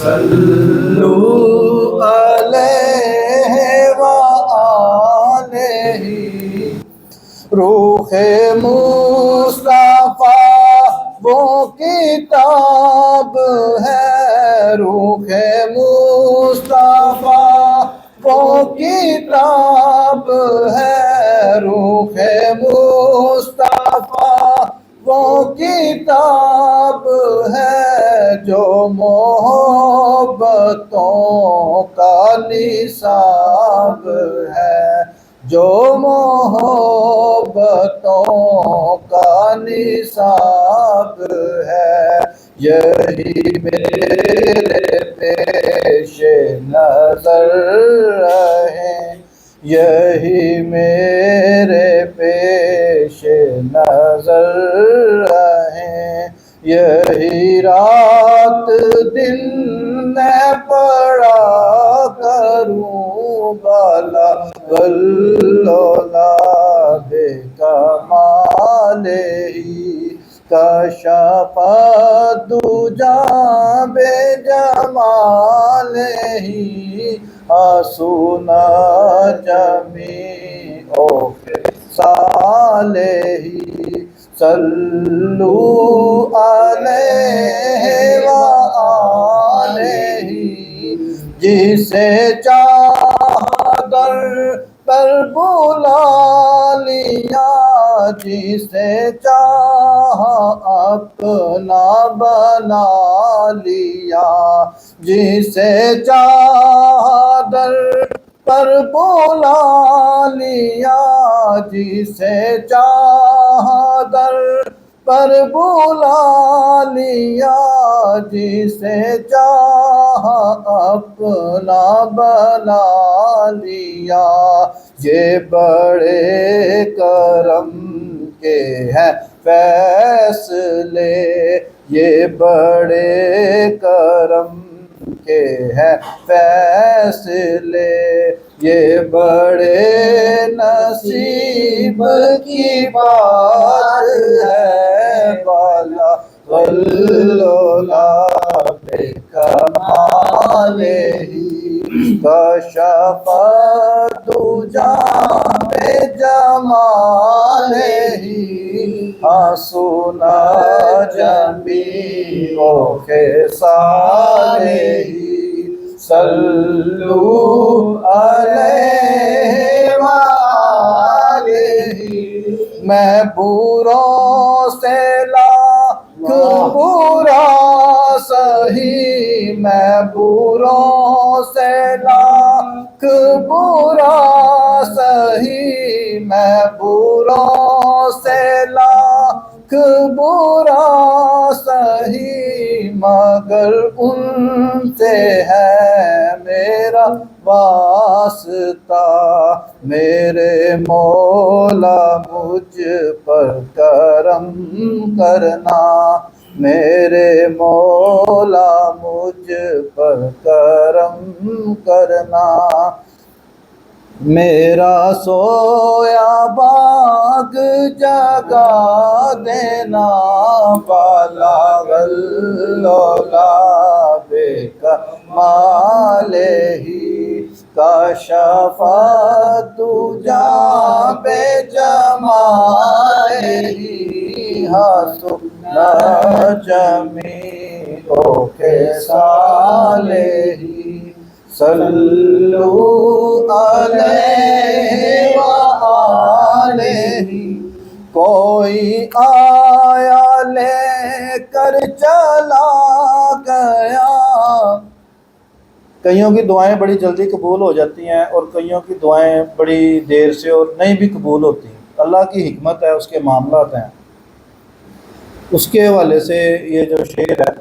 صلو علیہ وآلہ روح مصطفیٰ وہ کتاب ہے، روح مصطفیٰ وہ کتاب ہے، روح مصطفیٰ وہ کتاب ہے جو محبتوں کا نصاب ہے، جو محبتوں کا نصاب ہے۔ یہی میرے پیش نظر رہیں، یہی میرے پیش نظر رہیں، یہی رات دن میں پڑھا کروں بالا واللولاد کمالہی کشف الدجی بجمالہی حسن جمیع خصالہی صلو علیہ وآلہ جسے چاہا در پر بلا لیا، جسے چاہا اپنا بنا لیا، جسے چاہا در پر بلا لیا، جسے چاہا در پر بلا لیا، جسے چاہا اپنا بنا لیا۔ یہ بڑے کرم کے ہیں فیصلے، یہ بڑے کرم کے ہیں فیصلے، یہ بڑے نصیب کی بات ہے بالا واللولاد کمالہی کشف الدجی بجمالہی حسن جمیع خصالہی صلو علیہ وآلہ۔ میں بروں سے لاکھ برا سہی، میں بروں سے لاکھ برا سہی، میں بروں سے لاکھ برا سہی، مگر ان سے ہے میرا واسطہ، میرے مولا مجھ پر کرم کرنا، میرے مولا مجھ پر کرم کرنا۔ میرا سویا باغ جگا دینا بالا واللولاد کمالہی کشف الدجی بجمالہی حسن جمیع خصالہی صلو علیہ کوئی آیا لے کر چلا گیا. کئیوں کی دعائیں بڑی جلدی قبول ہو جاتی ہیں اور کئیوں کی دعائیں بڑی دیر سے اور نہیں بھی قبول ہوتی. اللہ کی حکمت ہے، اس کے معاملات ہیں. اس کے حوالے سے یہ جو شعر ہے،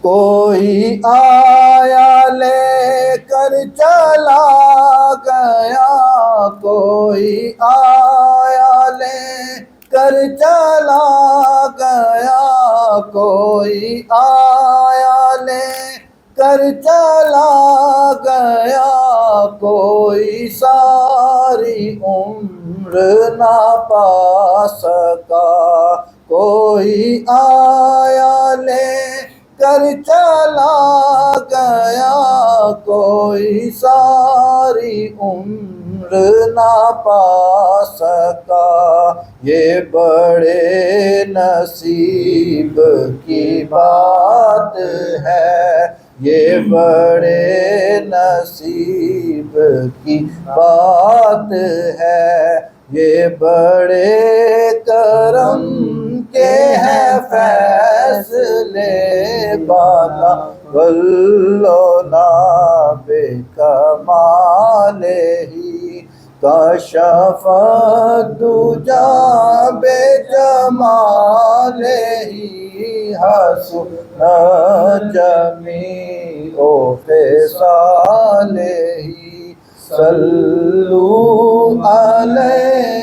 کوئی آیا لے کر چلا گیا، کوئی آیا لے کر چلا گیا، کوئی آیا لے کر چلا گیا، کوئی ساری عمر نہ پا سکا، کوئی آیا لے کر چلا گیا، کوئی ساری عمر نہ پا سکا. یہ بڑے نصیب کی بات ہے، یہ بڑے نصیب کی بات ہے، یہ بڑے کرم کے ہیں فیصلے بالا واللہ بے کمال ہی کشف الدجا بے جمال ہی حسن جمیع خصال ہی صلو علیہ